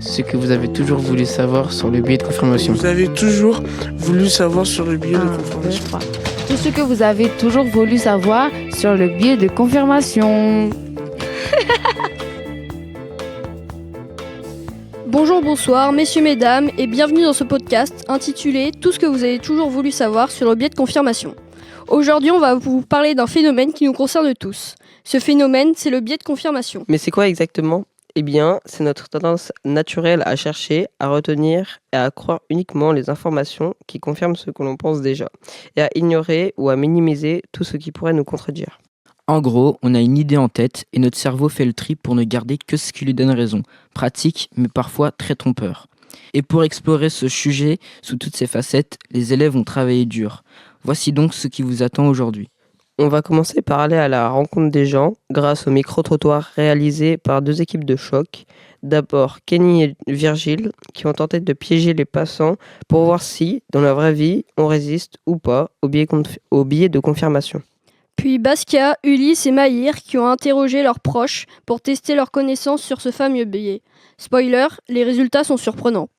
ce que vous avez toujours voulu savoir sur le biais de confirmation. Vous avez toujours voulu savoir sur le biais de 1, 2, confirmation. 3. Tout ce que vous avez toujours voulu savoir sur le biais de confirmation. Bonjour, bonsoir, messieurs, mesdames, et bienvenue dans ce podcast intitulé « Tout ce que vous avez toujours voulu savoir sur le biais de confirmation ». Aujourd'hui, on va vous parler d'un phénomène qui nous concerne tous. Ce phénomène, c'est le biais de confirmation. Mais c'est quoi exactement ? Eh bien, c'est notre tendance naturelle à chercher, à retenir et à croire uniquement les informations qui confirment ce que l'on pense déjà, et à ignorer ou à minimiser tout ce qui pourrait nous contredire. En gros, on a une idée en tête et notre cerveau fait le tri pour ne garder que ce qui lui donne raison. Pratique, mais parfois très trompeur. Et pour explorer ce sujet sous toutes ses facettes, les élèves ont travaillé dur. Voici donc ce qui vous attend aujourd'hui. On va commencer par aller à la rencontre des gens grâce au micro-trottoir réalisé par 2 équipes de choc. D'abord Kenny et Virgile qui ont tenté de piéger les passants pour voir si, dans la vraie vie, on résiste ou pas au biais de confirmation. Puis Basquiat, Ulysse et Maïr qui ont interrogé leurs proches pour tester leurs connaissances sur ce fameux biais. Spoiler, les résultats sont surprenants.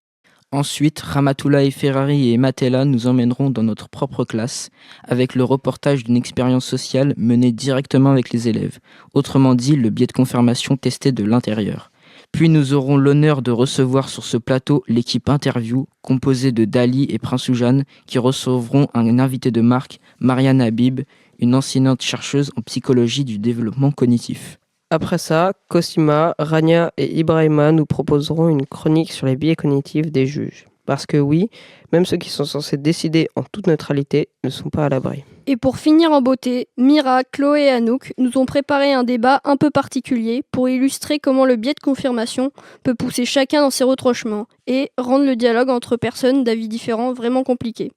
Ensuite, Ramatoulaye Ferrari et Matella nous emmèneront dans notre propre classe avec le reportage d'une expérience sociale menée directement avec les élèves, autrement dit le biais de confirmation testé de l'intérieur. Puis nous aurons l'honneur de recevoir sur ce plateau l'équipe interview composée de Dali et Prince Oujane qui recevront un invité de marque, Marianne Habib, une enseignante chercheuse en psychologie du développement cognitif. Après ça, Cosima, Rania et Ibrahima nous proposeront une chronique sur les biais cognitifs des juges. Parce que oui, même ceux qui sont censés décider en toute neutralité ne sont pas à l'abri. Et pour finir en beauté, Mira, Chloé et Anouk nous ont préparé un débat un peu particulier pour illustrer comment le biais de confirmation peut pousser chacun dans ses retranchements et rendre le dialogue entre personnes d'avis différents vraiment compliqué.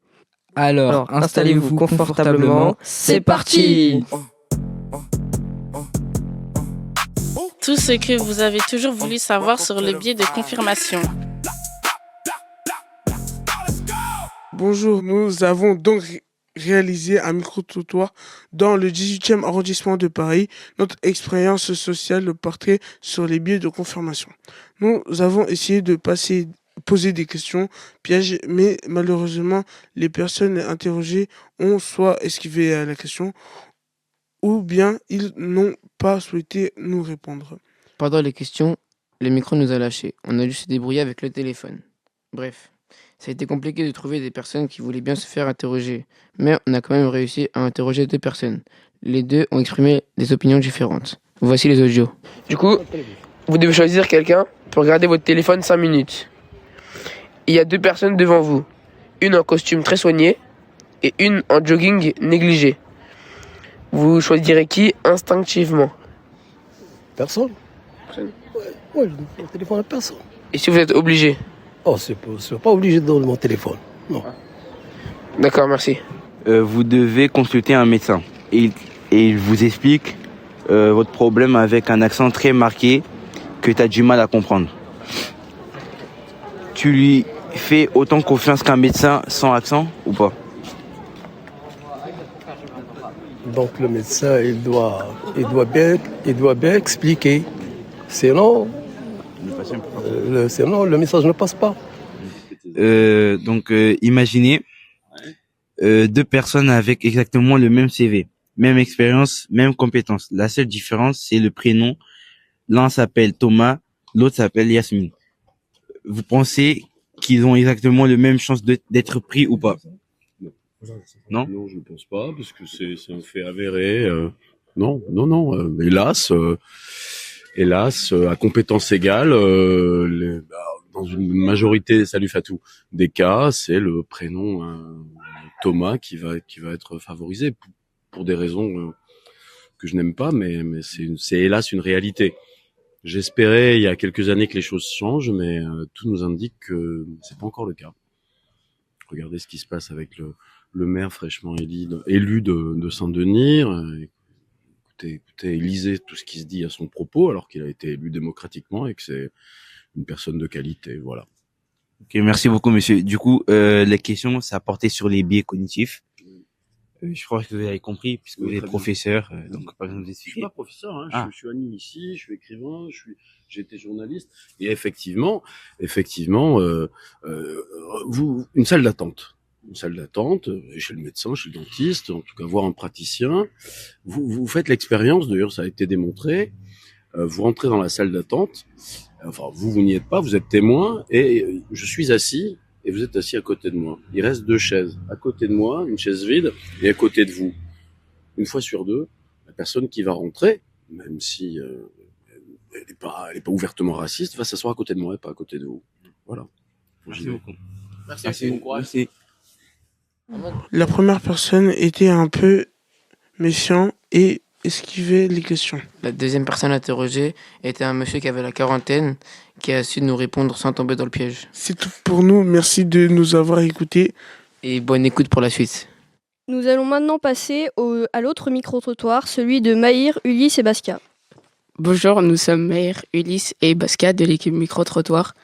Alors, installez-vous confortablement, c'est parti! Tout ce que vous avez toujours voulu savoir sur le biais de confirmation. Bonjour, nous avons donc réalisé un micro-trottoir dans le 18e arrondissement de Paris. Notre expérience sociale le portrait sur les biais de confirmation. Nous avons essayé de poser des questions pièges, mais malheureusement, les personnes interrogées ont soit esquivé à la question, ou bien ils n'ont pas souhaité nous répondre. Pendant les questions, le micro nous a lâchés. On a dû se débrouiller avec le téléphone. Bref, ça a été compliqué de trouver des personnes qui voulaient bien se faire interroger. Mais on a quand même réussi à interroger 2 personnes. Les 2 ont exprimé des opinions différentes. Voici les audios. Du coup, vous devez choisir quelqu'un pour regarder votre téléphone 5 minutes. Il y a 2 personnes devant vous. Une en costume très soigné et une en jogging négligé. Vous choisirez qui instinctivement? Personne. Ouais, mon téléphone à personne. Et si vous êtes obligé? Oh, c'est pas obligé de donner mon téléphone. Non. D'accord, merci. Vous devez consulter un médecin. Et il vous explique votre problème avec un accent très marqué que tu as du mal à comprendre. Tu lui fais autant confiance qu'un médecin sans accent ou pas? Donc le médecin, il doit bien expliquer. Sinon, le message ne passe pas. Imaginez 2 personnes avec exactement le même CV, même expérience, même compétences. La seule différence, c'est le prénom. L'un s'appelle Thomas, l'autre s'appelle Yasmine. Vous pensez qu'ils ont exactement la même chance d'être pris ou pas? Non, je ne pense pas, parce que c'est un fait avéré. Non. Hélas, à compétences égales, dans une majorité, salut Fatou, des cas, c'est le prénom Thomas qui va être favorisé pour des raisons que je n'aime pas, mais c'est hélas une réalité. J'espérais il y a quelques années que les choses changent, mais tout nous indique que c'est pas encore le cas. Regardez ce qui se passe avec le maire fraîchement élu de Saint-Denis. Écoutez, lisez tout ce qui se dit à son propos, alors qu'il a été élu démocratiquement et que c'est une personne de qualité, voilà. Ok, merci beaucoup, monsieur. Du coup, les questions, ça portait sur les biais cognitifs. Je crois que vous avez compris, puisque vous Oui, êtes très bien. professeur, donc pas besoin de vous Je suis expliquer. pas professeur, hein. Ah. Je suis admis ici, je suis écrivain, j'ai été journaliste. Et effectivement, une salle d'attente. Une salle d'attente, chez le médecin, chez le dentiste, en tout cas voir un praticien. Vous faites l'expérience, d'ailleurs ça a été démontré. Vous rentrez dans la salle d'attente. Enfin, vous n'y êtes pas, vous êtes témoin, et je suis assis, et vous êtes assis à côté de moi. Il reste 2 chaises. À côté de moi, une chaise vide, et à côté de vous. Une fois sur 2, la personne qui va rentrer, même si elle est pas ouvertement raciste, va s'asseoir à côté de moi et pas à côté de vous. Voilà. Merci beaucoup. Merci. Bon courage. Merci. La première personne était un peu méfiant et esquivait les questions. La deuxième personne interrogée était un monsieur qui avait la quarantaine, qui a su nous répondre sans tomber dans le piège. C'est tout pour nous. Merci de nous avoir écoutés. Et bonne écoute pour la suite. Nous allons maintenant passer à l'autre micro-trottoir, celui de Maïr, Ulysse et Baskia. Bonjour, nous sommes Maïr, Ulysse et Baskia de l'équipe Micro-Trottoir.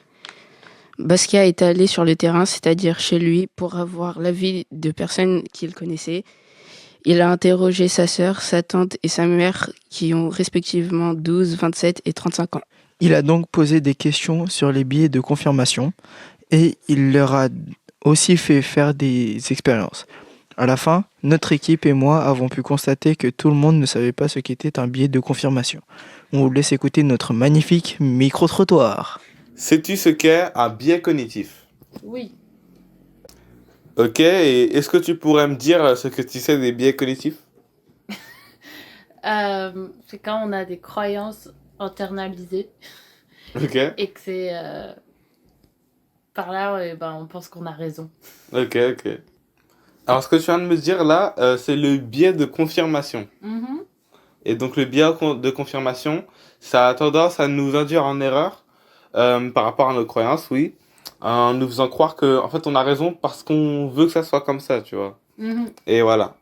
Baskia est allé sur le terrain, c'est-à-dire chez lui, pour avoir l'avis de personnes qu'il connaissait. Il a interrogé sa sœur, sa tante et sa mère qui ont respectivement 12, 27 et 35 ans. Il a donc posé des questions sur les billets de confirmation et il leur a aussi fait faire des expériences. À la fin, notre équipe et moi avons pu constater que tout le monde ne savait pas ce qu'était un billet de confirmation. On vous laisse écouter notre magnifique micro-trottoir. Sais-tu ce qu'est un biais cognitif? Oui. Ok, et est-ce que tu pourrais me dire ce que tu sais des biais cognitifs? C'est quand on a des croyances internalisées Ok, et que c'est par là, on pense qu'on a raison. ok. Alors, ce que tu viens de me dire là, c'est le biais de confirmation. Mhm. Et donc, le biais de confirmation, ça a tendance à nous induire en erreur par rapport à nos croyances, oui, en nous faisant croire que, en fait, on a raison parce qu'on veut que ça soit comme ça, tu vois. Mhm. Et voilà.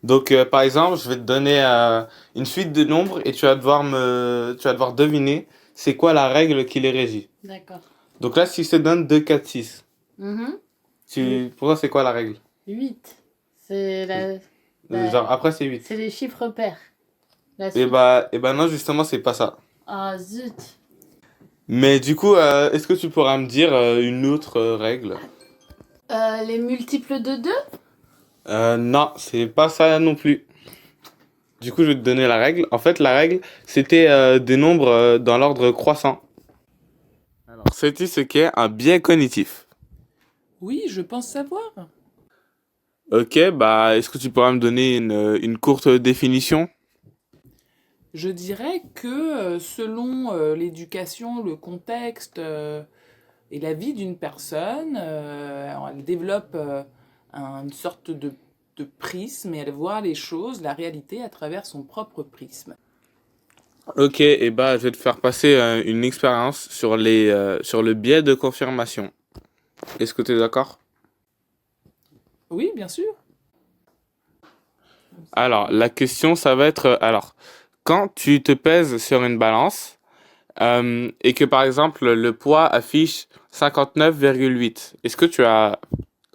Donc, par exemple, je vais te donner une suite de nombres et tu vas devoir deviner c'est quoi la règle qui les régit. D'accord. Donc là, si je te donne 2, 4, 6, Mhm. pour toi, c'est quoi la règle? 8. C'est la... Genre, après, c'est 8. C'est les chiffres pairs. La Et suite. bah non, justement, c'est pas ça. Ah zut. Mais du coup, est-ce que tu pourras me dire une autre règle? Les multiples de 2? Non, c'est pas ça non plus. Du coup, je vais te donner la règle. En fait, la règle, c'était des nombres dans l'ordre croissant. Alors, sais-tu ce qu'est un biais cognitif? Oui, je pense savoir. Ok, bah, est-ce que tu pourras me donner une courte définition? Je dirais que selon l'éducation, le contexte et la vie d'une personne, elle développe une sorte de prisme et elle voit les choses, la réalité à travers son propre prisme. Ok, et bah, je vais te faire passer une expérience sur le biais de confirmation. Est-ce que tu es d'accord? Oui, bien sûr. Alors, la question, ça va être... quand tu te pèses sur une balance et que, par exemple, le poids affiche 59,8, est-ce que tu vas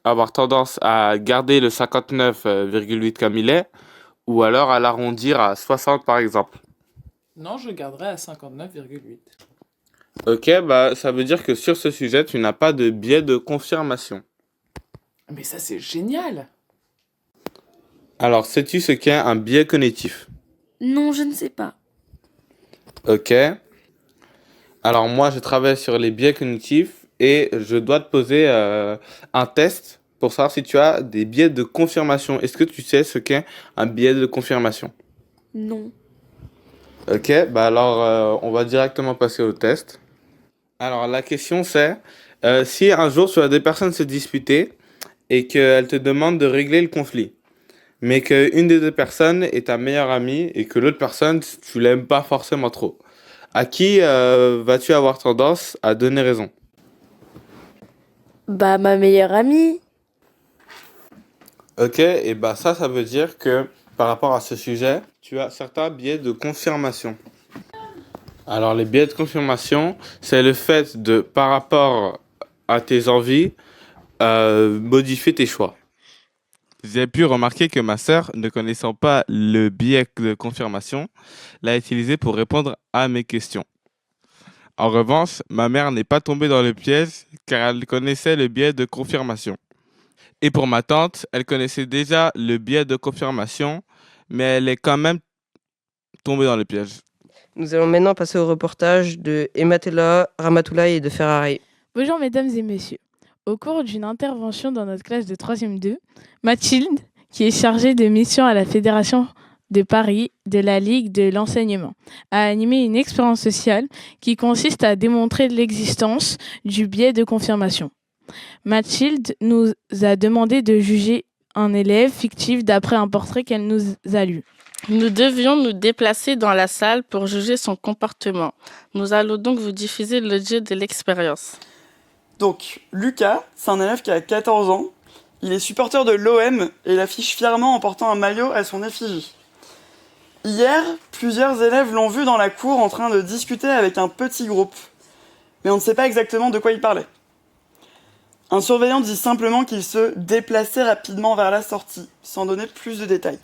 avoir tendance à garder le 59,8 comme il est ou alors à l'arrondir à 60, par exemple? Non, je garderai à 59,8. Ok, bah, ça veut dire que sur ce sujet, tu n'as pas de biais de confirmation. Mais ça, c'est génial! Alors, sais-tu ce qu'est un biais cognitif? Non, je ne sais pas. Ok. Alors moi, je travaille sur les biais cognitifs et je dois te poser un test pour savoir si tu as des biais de confirmation. Est-ce que tu sais ce qu'est un biais de confirmation? Non. Ok, bah alors on va directement passer au test. Alors la question c'est, si un jour tu as des personnes se disputer et qu'elles te demandent de régler le conflit, mais qu'une des deux personnes est ta meilleure amie et que l'autre personne, tu l'aimes pas forcément trop, à qui vas-tu avoir tendance à donner raison? Bah, ma meilleure amie. Ok, et bah ça veut dire que par rapport à ce sujet, tu as certains biais de confirmation. Alors les biais de confirmation, c'est le fait de, par rapport à tes envies, modifier tes choix. J'ai pu remarquer que ma sœur, ne connaissant pas le biais de confirmation, l'a utilisé pour répondre à mes questions. En revanche, ma mère n'est pas tombée dans le piège car elle connaissait le biais de confirmation. Et pour ma tante, elle connaissait déjà le biais de confirmation, mais elle est quand même tombée dans le piège. Nous allons maintenant passer au reportage de Ematella, Ramatoulaye et de Ferrari. Bonjour mesdames et messieurs. Au cours d'une intervention dans notre classe de 3e 2, Mathilde, qui est chargée de mission à la Fédération de Paris de la Ligue de l'enseignement, a animé une expérience sociale qui consiste à démontrer l'existence du biais de confirmation. Mathilde nous a demandé de juger un élève fictif d'après un portrait qu'elle nous a lu. Nous devions nous déplacer dans la salle pour juger son comportement. Nous allons donc vous diffuser l'audio de l'expérience. Donc, Lucas, c'est un élève qui a 14 ans. Il est supporter de l'OM et l'affiche fièrement en portant un maillot à son effigie. Hier, plusieurs élèves l'ont vu dans la cour en train de discuter avec un petit groupe. Mais on ne sait pas exactement de quoi il parlait. Un surveillant dit simplement qu'il se déplaçait rapidement vers la sortie, sans donner plus de détails.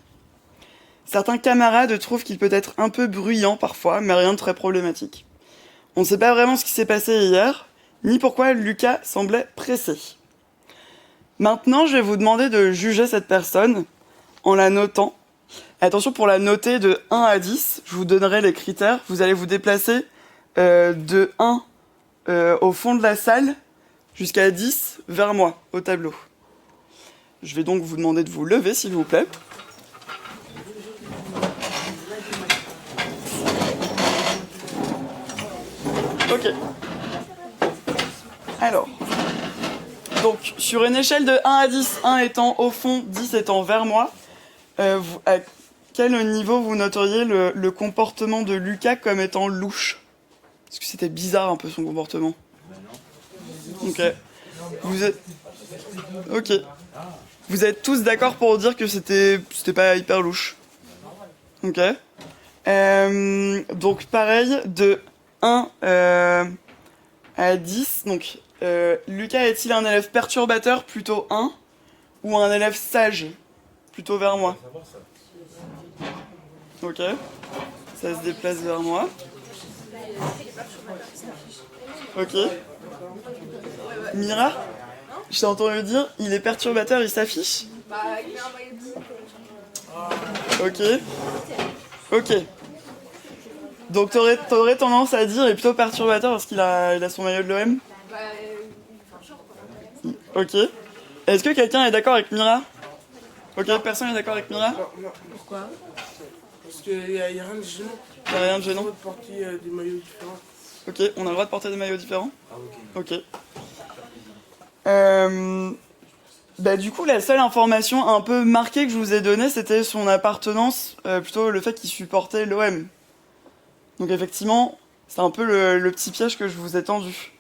Certains camarades trouvent qu'il peut être un peu bruyant parfois, mais rien de très problématique. On ne sait pas vraiment ce qui s'est passé hier, ni pourquoi Lucas semblait pressé. Maintenant, je vais vous demander de juger cette personne en la notant. Attention, pour la noter de 1 à 10, je vous donnerai les critères. Vous allez vous déplacer de 1 au fond de la salle jusqu'à 10 vers moi, au tableau. Je vais donc vous demander de vous lever, s'il vous plaît. Ok. Alors, donc sur une échelle de 1 à 10, 1 étant au fond, 10 étant vers moi, à quel niveau vous noteriez le comportement de Lucas comme étant louche? Parce que c'était bizarre un peu son comportement. Ok. Ok. Vous êtes tous d'accord pour dire que c'était pas hyper louche. Ok. Donc pareil, de 1 à 10, donc Lucas est-il un élève perturbateur, plutôt 1, ou un élève sage, plutôt vers moi? Ok, ça se déplace vers moi. Ok. Mira, je t'ai entendu dire, il est perturbateur, il s'affiche? Ok. Ok. Donc t'aurais tendance à dire, il est plutôt perturbateur parce qu'il a son maillot de l'OM? Ok. Est-ce que quelqu'un est d'accord avec Mira? Ok, personne n'est d'accord avec Mira? Non. Pourquoi? Parce qu'il n'y a rien de gênant. Il n'y a rien de gênant? On a le droit de porter des maillots différents. Ok, on a le droit de porter des maillots différents? Ah, ok. Du coup, la seule information un peu marquée que je vous ai donnée, c'était son appartenance, plutôt le fait qu'il supportait l'OM. Donc effectivement, c'est un peu le petit piège que je vous ai tendu.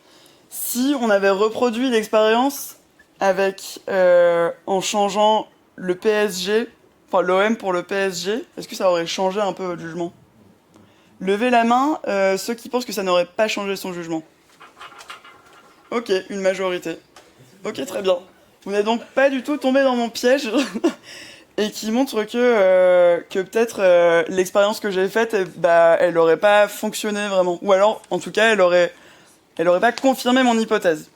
Si on avait reproduit l'expérience avec, en changeant le PSG, enfin l'OM pour le PSG, est-ce que ça aurait changé un peu votre jugement? Levez la main, ceux qui pensent que ça n'aurait pas changé son jugement. Ok, une majorité. Ok, très bien. Vous n'êtes donc pas du tout tombé dans mon piège et qui montre que peut-être l'expérience que j'ai faite, elle n'aurait pas fonctionné vraiment. Ou alors, en tout cas, elle aurait pas confirmé mon hypothèse.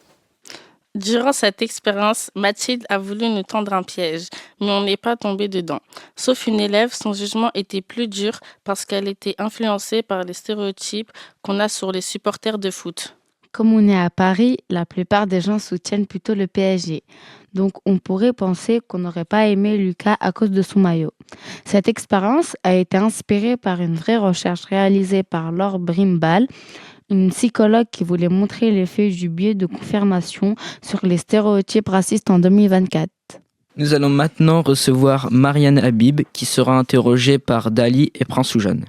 Durant cette expérience, Mathilde a voulu nous tendre un piège, mais on n'est pas tombé dedans. Sauf une élève, son jugement était plus dur parce qu'elle était influencée par les stéréotypes qu'on a sur les supporters de foot. Comme on est à Paris, la plupart des gens soutiennent plutôt le PSG. Donc on pourrait penser qu'on n'aurait pas aimé Lucas à cause de son maillot. Cette expérience a été inspirée par une vraie recherche réalisée par Laure Brimbal, une psychologue qui voulait montrer l'effet du biais de confirmation sur les stéréotypes racistes en 2024. Nous allons maintenant recevoir Marianne Habib qui sera interrogée par Dali et Prince Oujane.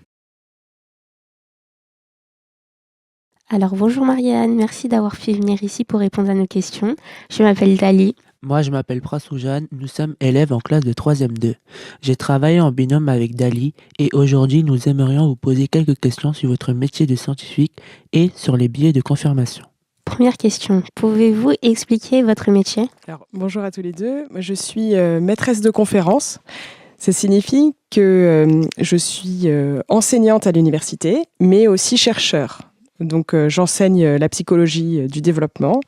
Alors bonjour Marianne, merci d'avoir pu venir ici pour répondre à nos questions. Je m'appelle Dali. Moi je m'appelle Prince Oujane, nous sommes élèves en classe de 3e 2. J'ai travaillé en binôme avec Dali et aujourd'hui nous aimerions vous poser quelques questions sur votre métier de scientifique et sur les biais de confirmation. première question. Pouvez-vous expliquer votre métier? Alors, bonjour à tous les deux. Moi, je suis maîtresse de conférence. Ça signifie que je suis enseignante à l'université, mais aussi chercheur. Donc, j'enseigne la psychologie du développement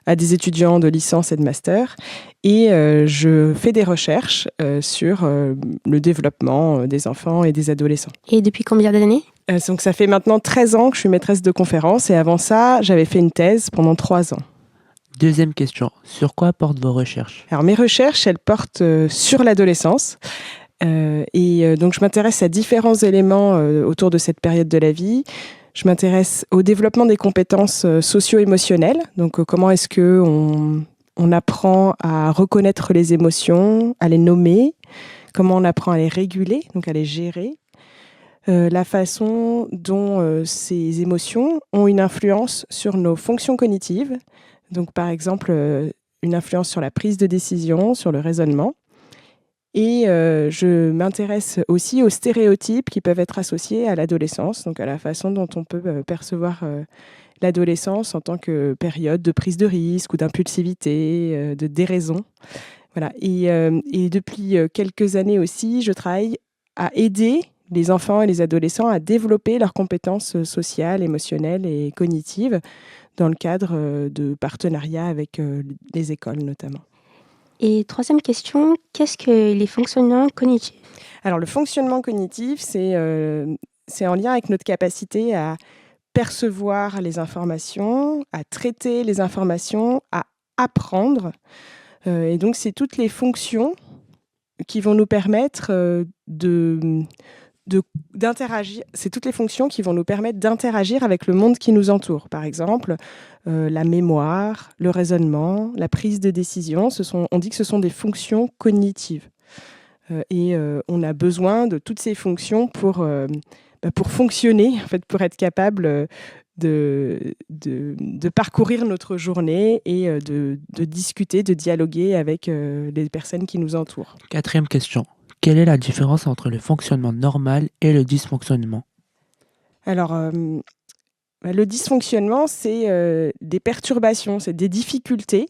à des étudiants de licence et de master. Et je fais des recherches sur le développement des enfants et des adolescents. Et depuis combien d'années? Donc, ça fait maintenant 13 ans que je suis maîtresse de conférence. Et avant ça, j'avais fait une thèse pendant 3 ans. Deuxième question, sur quoi portent vos recherches? Alors, mes recherches, elles portent sur l'adolescence. Donc, je m'intéresse à différents éléments autour de cette période de la vie. Je m'intéresse au développement des compétences socio-émotionnelles. Donc, comment est-ce qu'on apprend à reconnaître les émotions, à les nommer, comment on apprend à les réguler, donc à les gérer, la façon dont ces émotions ont une influence sur nos fonctions cognitives. Donc, par exemple, une influence sur la prise de décision, sur le raisonnement. Et je m'intéresse aussi aux stéréotypes qui peuvent être associés à l'adolescence, donc à la façon dont on peut percevoir l'adolescence en tant que période de prise de risque ou d'impulsivité, de déraison. Voilà. Et depuis quelques années aussi, je travaille à aider les enfants et les adolescents à développer leurs compétences sociales, émotionnelles et cognitives dans le cadre de partenariats avec les écoles notamment. Et troisième question, qu'est-ce que les fonctionnements cognitifs? Alors, le fonctionnement cognitif, c'est en lien avec notre capacité à percevoir les informations, à traiter les informations, à apprendre. Et donc, c'est toutes les fonctions qui vont nous permettre d'interagir. C'est toutes les fonctions qui vont nous permettre d'interagir avec le monde qui nous entoure. Par exemple, la mémoire, le raisonnement, la prise de décision. On dit que ce sont des fonctions cognitives. On a besoin de toutes ces fonctions pour fonctionner, en fait, pour être capable de parcourir notre journée et de discuter, de dialoguer avec les personnes qui nous entourent. Quatrième question. Quelle est la différence entre le fonctionnement normal et le dysfonctionnement? Alors, le dysfonctionnement, c'est des perturbations, c'est des difficultés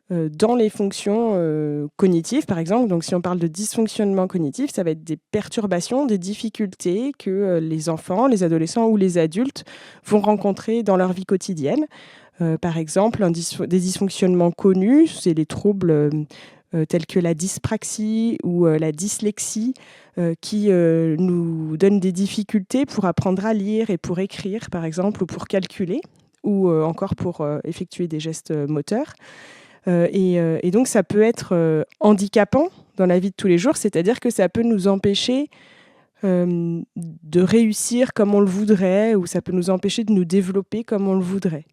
dans les fonctions cognitives, par exemple. Donc, si on parle de dysfonctionnement cognitif, ça va être des perturbations, des difficultés que les enfants, les adolescents ou les adultes vont rencontrer dans leur vie quotidienne. Par exemple, des dysfonctionnements connus, c'est les troubles tels que la dyspraxie ou la dyslexie, qui nous donnent des difficultés pour apprendre à lire et pour écrire, par exemple, ou pour calculer, ou encore pour effectuer des gestes moteurs. Et donc, ça peut être handicapant dans la vie de tous les jours, c'est-à-dire que ça peut nous empêcher de réussir comme on le voudrait, ou ça peut nous empêcher de nous développer comme on le voudrait.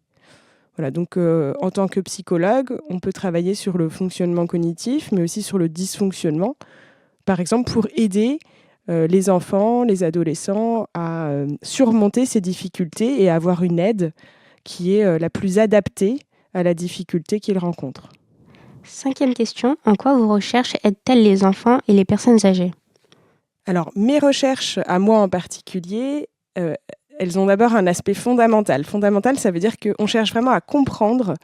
Voilà, donc en tant que psychologue, on peut travailler sur le fonctionnement cognitif, mais aussi sur le dysfonctionnement, par exemple pour aider les enfants, les adolescents à surmonter ces difficultés et à avoir une aide qui est la plus adaptée à la difficulté qu'ils rencontrent. Cinquième question, en quoi vos recherches aident-elles les enfants et les personnes âgées? Alors, mes recherches, à moi en particulier, elles ont d'abord un aspect fondamental. Fondamental, ça veut dire qu'on cherche vraiment à comprendre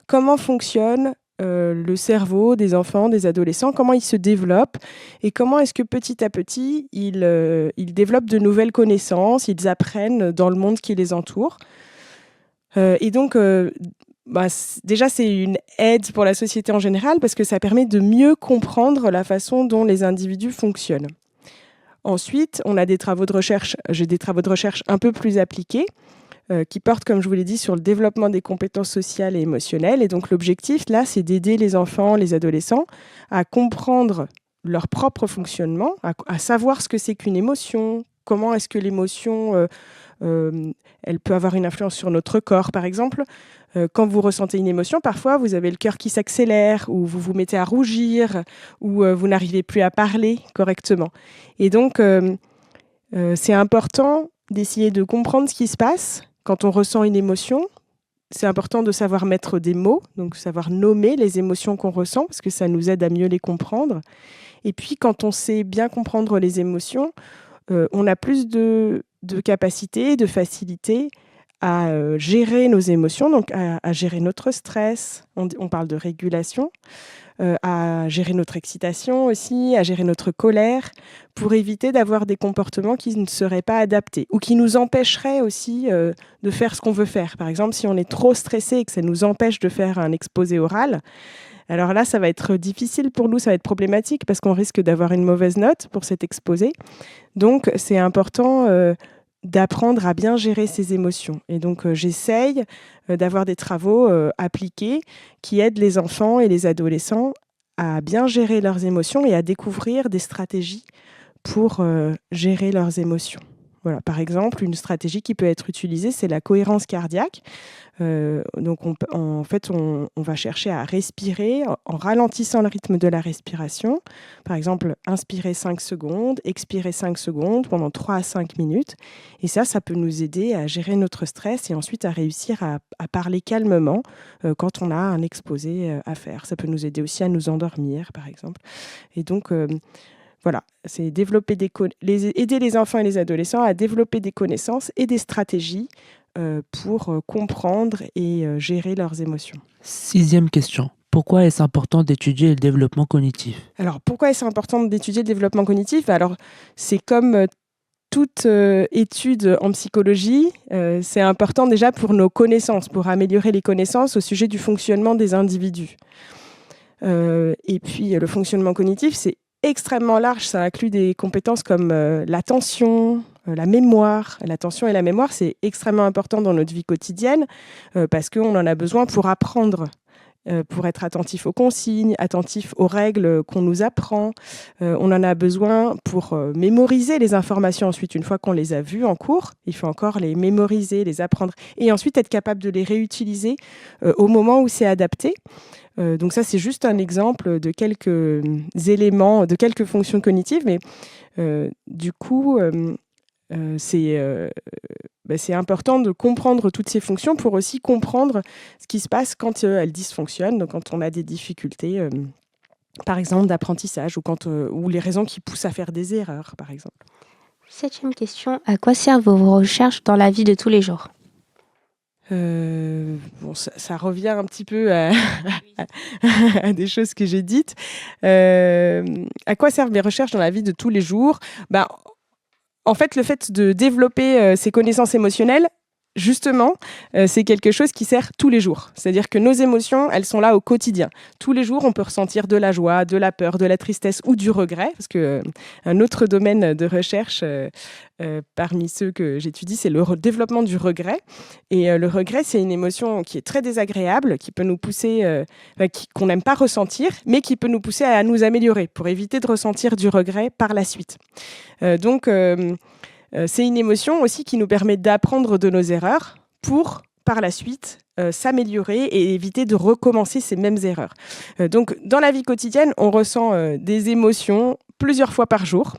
comment fonctionne le cerveau des enfants, des adolescents, comment ils se développent et comment est-ce que petit à petit, ils développent de nouvelles connaissances, ils apprennent dans le monde qui les entoure. Et donc, déjà, c'est une aide pour la société en général parce que ça permet de mieux comprendre la façon dont les individus fonctionnent. Ensuite, on a des travaux de recherche, j'ai des travaux de recherche un peu plus appliqués qui portent, comme je vous l'ai dit, sur le développement des compétences sociales et émotionnelles. Et donc, l'objectif, là, c'est d'aider les enfants, les adolescents à comprendre leur propre fonctionnement, à savoir ce que c'est qu'une émotion, comment est-ce que l'émotion, elle peut avoir une influence sur notre corps, par exemple. Quand vous ressentez une émotion, parfois, vous avez le cœur qui s'accélère, ou vous vous mettez à rougir, ou vous n'arrivez plus à parler correctement. Et donc, c'est important d'essayer de comprendre ce qui se passe quand on ressent une émotion. C'est important de savoir mettre des mots, donc savoir nommer les émotions qu'on ressent, parce que ça nous aide à mieux les comprendre. Et puis, quand on sait bien comprendre les émotions, on a plus de capacité, de facilité à gérer nos émotions, donc à gérer notre stress, on parle de régulation, à gérer notre excitation aussi, à gérer notre colère, pour éviter d'avoir des comportements qui ne seraient pas adaptés ou qui nous empêcheraient aussi de faire ce qu'on veut faire. Par exemple, si on est trop stressé et que ça nous empêche de faire un exposé oral, alors là, ça va être difficile pour nous, ça va être problématique parce qu'on risque d'avoir une mauvaise note pour cet exposé. Donc, c'est important d'apprendre à bien gérer ses émotions. Et donc, j'essaye d'avoir des travaux appliqués qui aident les enfants et les adolescents à bien gérer leurs émotions et à découvrir des stratégies pour gérer leurs émotions. Voilà, par exemple, une stratégie qui peut être utilisée, c'est la cohérence cardiaque. Donc, on va chercher à respirer en ralentissant le rythme de la respiration. Par exemple, inspirer 5 secondes, expirer 5 secondes pendant 3 à 5 minutes. Et ça peut nous aider à gérer notre stress et ensuite à réussir à parler calmement quand on a un exposé à faire. Ça peut nous aider aussi à nous endormir, par exemple. Et donc, voilà, c'est aider les enfants et les adolescents à développer des connaissances et des stratégies pour comprendre et gérer leurs émotions. 6e question. Pourquoi est-ce important d'étudier le développement cognitif? Alors, pourquoi est-ce important d'étudier le développement cognitif? Alors, c'est comme toute étude en psychologie, c'est important déjà pour nos connaissances, pour améliorer les connaissances au sujet du fonctionnement des individus. Et puis, le fonctionnement cognitif, c'est extrêmement large, ça inclut des compétences comme l'attention, la mémoire. L'attention et la mémoire, c'est extrêmement important dans notre vie quotidienne parce qu'on en a besoin pour apprendre, pour être attentif aux consignes, attentif aux règles qu'on nous apprend. On en a besoin pour mémoriser les informations ensuite, une fois qu'on les a vues en cours. Il faut encore les mémoriser, les apprendre et ensuite être capable de les réutiliser au moment où c'est adapté. Donc ça, c'est juste un exemple de quelques éléments, de quelques fonctions cognitives, mais du coup, c'est important de comprendre toutes ces fonctions pour aussi comprendre ce qui se passe quand elles dysfonctionnent, donc quand on a des difficultés, par exemple, d'apprentissage ou les raisons qui poussent à faire des erreurs, par exemple. 7e question. À quoi servent vos recherches dans la vie de tous les jours? Ça revient un petit peu à des choses que j'ai dites. À quoi servent mes recherches dans la vie de tous les jours? En fait, le fait de développer ces connaissances émotionnelles, justement, c'est quelque chose qui sert tous les jours. C'est-à-dire que nos émotions, elles sont là au quotidien. Tous les jours, on peut ressentir de la joie, de la peur, de la tristesse ou du regret. Parce qu'un autre domaine de recherche parmi ceux que j'étudie, c'est le développement du regret. Et le regret, c'est une émotion qui est très désagréable, qui peut nous pousser, qu'on n'aime pas ressentir, mais qui peut nous pousser à nous améliorer pour éviter de ressentir du regret par la suite. Donc, c'est une émotion aussi qui nous permet d'apprendre de nos erreurs pour, par la suite, s'améliorer et éviter de recommencer ces mêmes erreurs. Donc, dans la vie quotidienne, on ressent des émotions plusieurs fois par jour.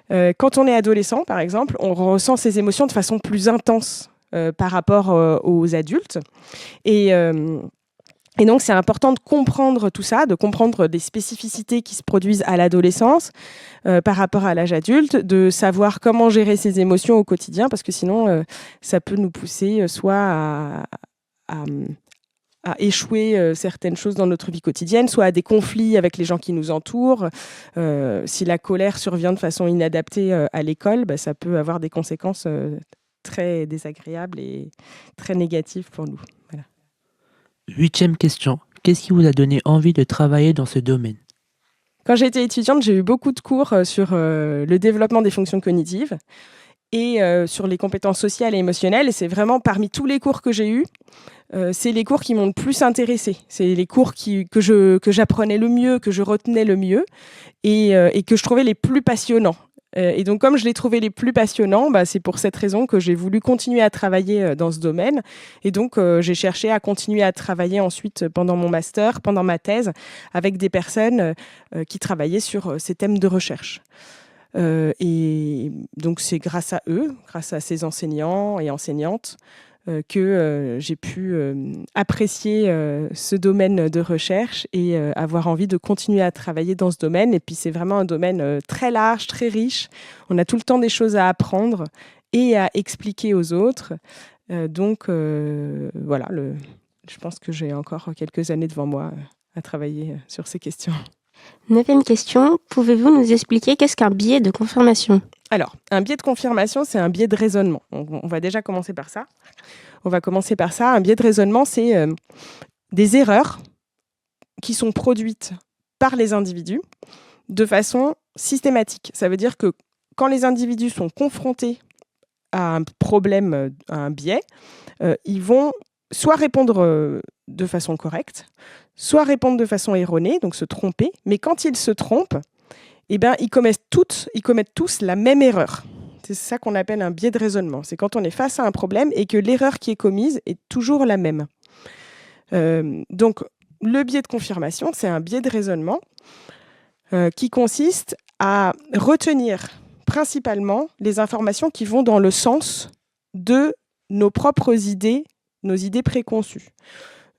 Quand on est adolescent, par exemple, on ressent ces émotions de façon plus intense par rapport aux adultes. Et donc, c'est important de comprendre tout ça, de comprendre des spécificités qui se produisent à l'adolescence par rapport à l'âge adulte, de savoir comment gérer ses émotions au quotidien, parce que sinon, ça peut nous pousser soit à échouer certaines choses dans notre vie quotidienne, soit à des conflits avec les gens qui nous entourent. Si la colère survient de façon inadaptée à l'école, ça peut avoir des conséquences très désagréables et très négatives pour nous. Voilà. 8e question. Qu'est-ce qui vous a donné envie de travailler dans ce domaine? Quand j'étais étudiante, j'ai eu beaucoup de cours sur le développement des fonctions cognitives et sur les compétences sociales et émotionnelles. Et c'est vraiment parmi tous les cours que j'ai eus, c'est les cours qui m'ont le plus intéressée. C'est les cours que j'apprenais le mieux, que je retenais le mieux et que je trouvais les plus passionnants. Et donc, comme je les trouvais les plus passionnants, c'est pour cette raison que j'ai voulu continuer à travailler dans ce domaine. Et donc, j'ai cherché à continuer à travailler ensuite pendant mon master, pendant ma thèse, avec des personnes qui travaillaient sur ces thèmes de recherche. Et donc, c'est grâce à eux, grâce à ces enseignants et enseignantes, que j'ai pu apprécier ce domaine de recherche et avoir envie de continuer à travailler dans ce domaine. Et puis, c'est vraiment un domaine très large, très riche. On a tout le temps des choses à apprendre et à expliquer aux autres. Voilà, je pense que j'ai encore quelques années devant moi à travailler sur ces questions. 9e question, pouvez-vous nous expliquer qu'est-ce qu'un biais de confirmation? Alors, un biais de confirmation, c'est un biais de raisonnement. On va déjà commencer par ça. Un biais de raisonnement, c'est des erreurs qui sont produites par les individus de façon systématique. Ça veut dire que quand les individus sont confrontés à un problème, à un biais, ils vont soit répondre de façon correcte, soit répondre de façon erronée, donc se tromper. Mais quand ils se trompent, eh ben, ils commettent tous la même erreur. C'est ça qu'on appelle un biais de raisonnement. C'est quand on est face à un problème et que l'erreur qui est commise est toujours la même. Donc, le biais de confirmation, c'est un biais de raisonnement qui consiste à retenir principalement les informations qui vont dans le sens de nos propres idées, nos idées préconçues.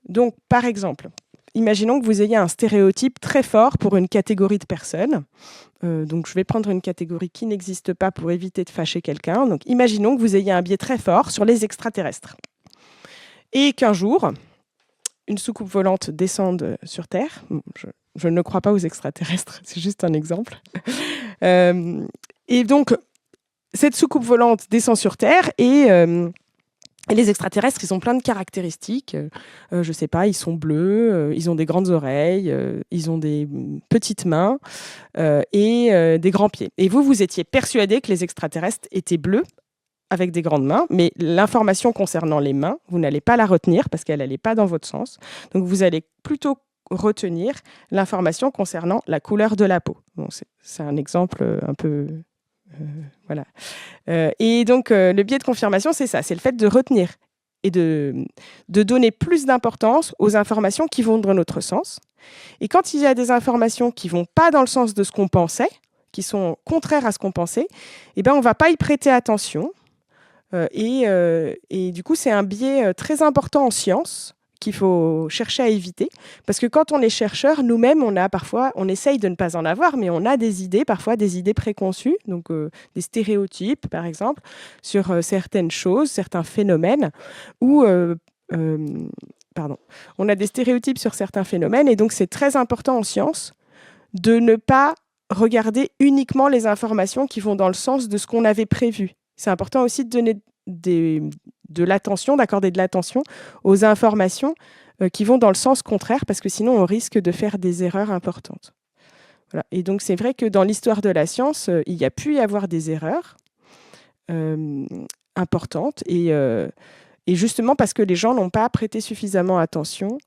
Donc, par exemple, imaginons que vous ayez un stéréotype très fort pour une catégorie de personnes. Donc, je vais prendre une catégorie qui n'existe pas pour éviter de fâcher quelqu'un. Donc, imaginons que vous ayez un biais très fort sur les extraterrestres. Et qu'un jour, une soucoupe volante descende sur Terre. Je ne crois pas aux extraterrestres, c'est juste un exemple. Et donc, cette soucoupe volante descend sur Terre et les extraterrestres, ils ont plein de caractéristiques. Je ne sais pas, ils sont bleus, ils ont des grandes oreilles, ils ont des petites mains et des grands pieds. Et vous étiez persuadé que les extraterrestres étaient bleus avec des grandes mains, mais l'information concernant les mains, vous n'allez pas la retenir parce qu'elle n'allait pas dans votre sens. Donc, vous allez plutôt retenir l'information concernant la couleur de la peau. Bon, c'est un exemple un peu... voilà. Et donc, le biais de confirmation, c'est ça, c'est le fait de retenir et de donner plus d'importance aux informations qui vont dans notre sens. Et quand il y a des informations qui ne vont pas dans le sens de ce qu'on pensait, qui sont contraires à ce qu'on pensait, eh ben, on ne va pas y prêter attention. Et du coup, c'est un biais très important en sciences qu'il faut chercher à éviter. Parce que quand on est chercheur, nous-mêmes, on essaye de ne pas en avoir, mais on a des idées, parfois des idées préconçues, donc des stéréotypes, par exemple, sur certaines choses, certains phénomènes, ou... on a des stéréotypes sur certains phénomènes, et donc c'est très important en sciences de ne pas regarder uniquement les informations qui vont dans le sens de ce qu'on avait prévu. C'est important aussi de donner de l'attention, d'accorder de l'attention aux informations qui vont dans le sens contraire, parce que sinon on risque de faire des erreurs importantes. Voilà. Et donc c'est vrai que dans l'histoire de la science, il y a pu y avoir des erreurs importantes, et justement parce que les gens n'ont pas prêté suffisamment attention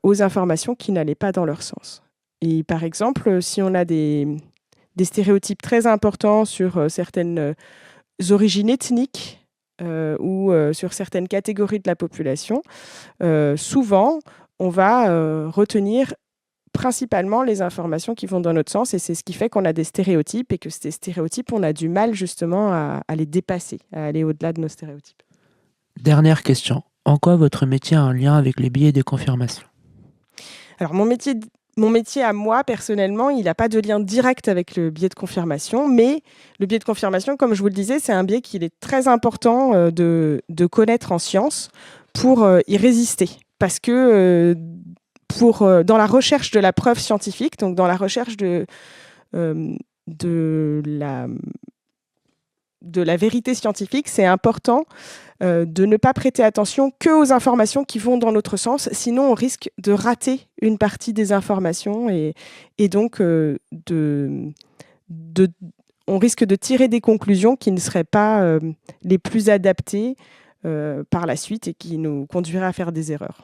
aux informations qui n'allaient pas dans leur sens. Et par exemple, si on a des stéréotypes très importants sur certaines origines ethniques ou sur certaines catégories de la population, souvent, on va retenir principalement les informations qui vont dans notre sens, et c'est ce qui fait qu'on a des stéréotypes, et que ces stéréotypes, on a du mal justement à les dépasser, à aller au-delà de nos stéréotypes. Dernière question. En quoi votre métier a un lien avec les biais de confirmation? Alors, mon métier à moi, personnellement, il n'a pas de lien direct avec le biais de confirmation, mais le biais de confirmation, comme je vous le disais, c'est un biais qu'il est très important de connaître en sciences pour y résister. Parce que dans la recherche de la preuve scientifique, donc dans la recherche de la vérité scientifique, c'est important de ne pas prêter attention qu'aux informations qui vont dans notre sens, sinon on risque de rater une partie des informations, et donc on risque de tirer des conclusions qui ne seraient pas les plus adaptées par la suite, et qui nous conduiraient à faire des erreurs.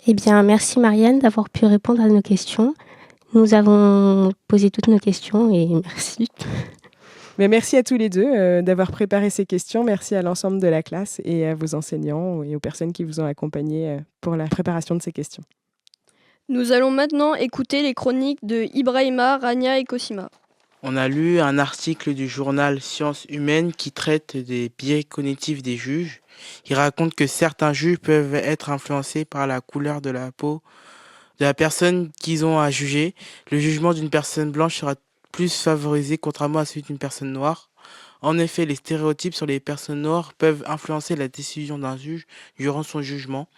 Eh bien, merci Marianne d'avoir pu répondre à nos questions. Nous avons posé toutes nos questions et merci. Mais merci à tous les deux d'avoir préparé ces questions. Merci à l'ensemble de la classe et à vos enseignants et aux personnes qui vous ont accompagnés pour la préparation de ces questions. Nous allons maintenant écouter les chroniques de Ibrahima, Rania et Cosima. On a lu un article du journal Sciences Humaines qui traite des biais cognitifs des juges. Il raconte que certains juges peuvent être influencés par la couleur de la peau de la personne qu'ils ont à juger. Le jugement d'une personne blanche sera plus favorisé contrairement à celui d'une personne noire. En effet, les stéréotypes sur les personnes noires peuvent influencer la décision d'un juge durant son jugement.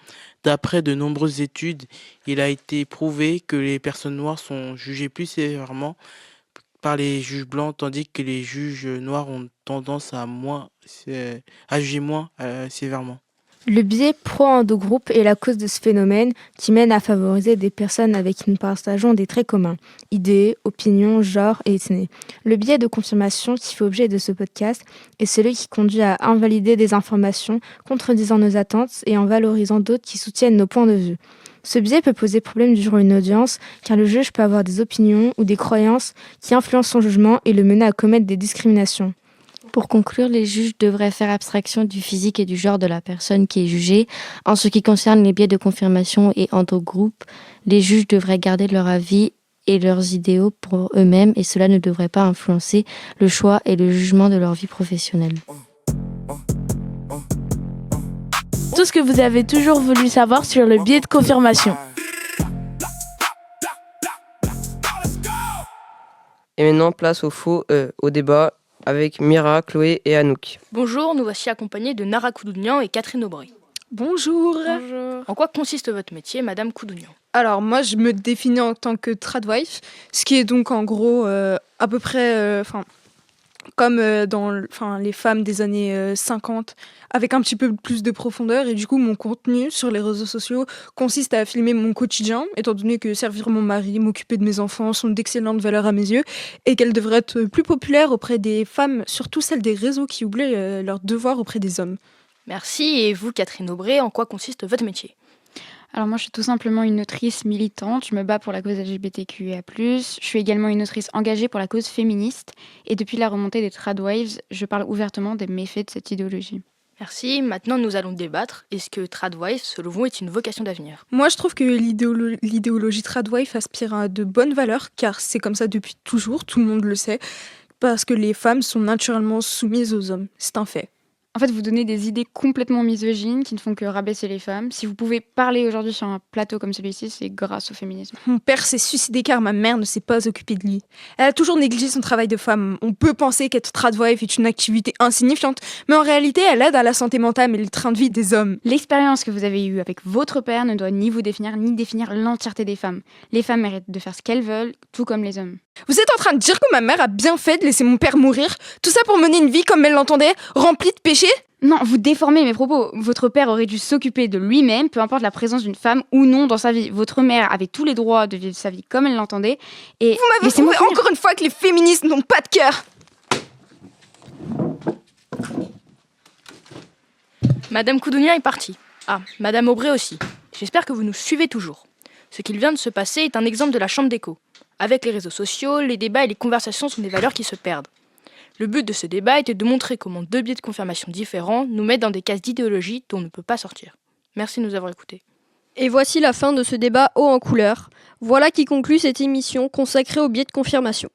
D'après de nombreuses études, il a été prouvé que les personnes noires sont jugées plus sévèrement par les juges blancs, tandis que les juges noirs ont tendance à juger moins sévèrement. Le biais pro-endogroupe est la cause de ce phénomène qui mène à favoriser des personnes avec qui nous partageons des traits communs, idées, opinions, genres et ethnies. Le biais de confirmation qui fait objet de ce podcast est celui qui conduit à invalider des informations contredisant nos attentes et en valorisant d'autres qui soutiennent nos points de vue. Ce biais peut poser problème durant une audience car le juge peut avoir des opinions ou des croyances qui influencent son jugement et le mener à commettre des discriminations. Pour conclure, les juges devraient faire abstraction du physique et du genre de la personne qui est jugée. En ce qui concerne les biais de confirmation et endogroupe, les juges devraient garder leur avis et leurs idéaux pour eux-mêmes et cela ne devrait pas influencer le choix et le jugement de leur vie professionnelle. Tout ce que vous avez toujours voulu savoir sur le biais de confirmation. Et maintenant, place au débat avec Mira, Chloé et Anouk. Bonjour, nous voici accompagnés de Nara Koudounian et Catherine Aubry. Bonjour. En quoi consiste votre métier, Madame Koudounian? Alors moi, je me définis en tant que tradwife, ce qui est donc en gros à peu près comme dans les femmes des années 50, avec un petit peu plus de profondeur. Et du coup, mon contenu sur les réseaux sociaux consiste à filmer mon quotidien, étant donné que servir mon mari, m'occuper de mes enfants sont d'excellentes valeurs à mes yeux, et qu'elles devraient être plus populaires auprès des femmes, surtout celles des réseaux qui oublient leurs devoirs auprès des hommes. Merci. Et vous, Catherine Aubry, en quoi consiste votre métier? Alors moi, je suis tout simplement une autrice militante. Je me bats pour la cause LGBTQIA+. Je suis également une autrice engagée pour la cause féministe. Et depuis la remontée des Tradwives, je parle ouvertement des méfaits de cette idéologie. Merci. Maintenant, nous allons débattre. Est-ce que Tradwife, selon vous, est une vocation d'avenir? Moi, je trouve que l'idéologie tradwife aspire à de bonnes valeurs, car c'est comme ça depuis toujours, tout le monde le sait, parce que les femmes sont naturellement soumises aux hommes. C'est un fait. En fait, vous donnez des idées complètement misogynes qui ne font que rabaisser les femmes. Si vous pouvez parler aujourd'hui sur un plateau comme celui-ci, c'est grâce au féminisme. Mon père s'est suicidé car ma mère ne s'est pas occupée de lui. Elle a toujours négligé son travail de femme. On peut penser qu'être tradwife est une activité insignifiante, mais en réalité, elle aide à la santé mentale et le train de vie des hommes. L'expérience que vous avez eue avec votre père ne doit ni vous définir, ni définir l'entièreté des femmes. Les femmes méritent de faire ce qu'elles veulent, tout comme les hommes. Vous êtes en train de dire que ma mère a bien fait de laisser mon père mourir? Tout ça pour mener une vie comme elle l'entendait, remplie de péchés? Non, vous déformez mes propos. Votre père aurait dû s'occuper de lui-même, peu importe la présence d'une femme ou non dans sa vie. Votre mère avait tous les droits de vivre sa vie comme elle l'entendait. Et vous m'avez prouvé encore une fois que les féministes n'ont pas de cœur. Madame Koudounian est partie. Ah, Madame Aubry aussi. J'espère que vous nous suivez toujours. Ce qu'il vient de se passer est un exemple de la chambre d'écho. Avec les réseaux sociaux, les débats et les conversations sont des valeurs qui se perdent. Le but de ce débat était de montrer comment deux biais de confirmation différents nous mettent dans des cases d'idéologie dont on ne peut pas sortir. Merci de nous avoir écoutés. Et voici la fin de ce débat haut en couleur. Voilà qui conclut cette émission consacrée aux biais de confirmation.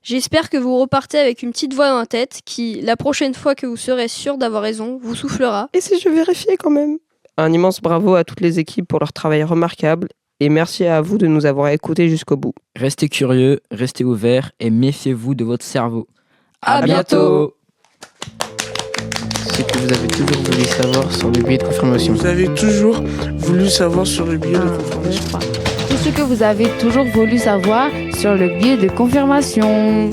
J'espère que vous repartez avec une petite voix dans la tête qui, la prochaine fois que vous serez sûr d'avoir raison, vous soufflera. Et si je vérifiais quand même? Un immense bravo à toutes les équipes pour leur travail remarquable. Et merci à vous de nous avoir écoutés jusqu'au bout. Restez curieux, restez ouverts et méfiez-vous de votre cerveau. À bientôt. Ce que vous avez toujours voulu savoir sur le biais de confirmation. Vous avez toujours voulu savoir sur le biais de confirmation. Tout ce que vous avez toujours voulu savoir sur le biais de confirmation.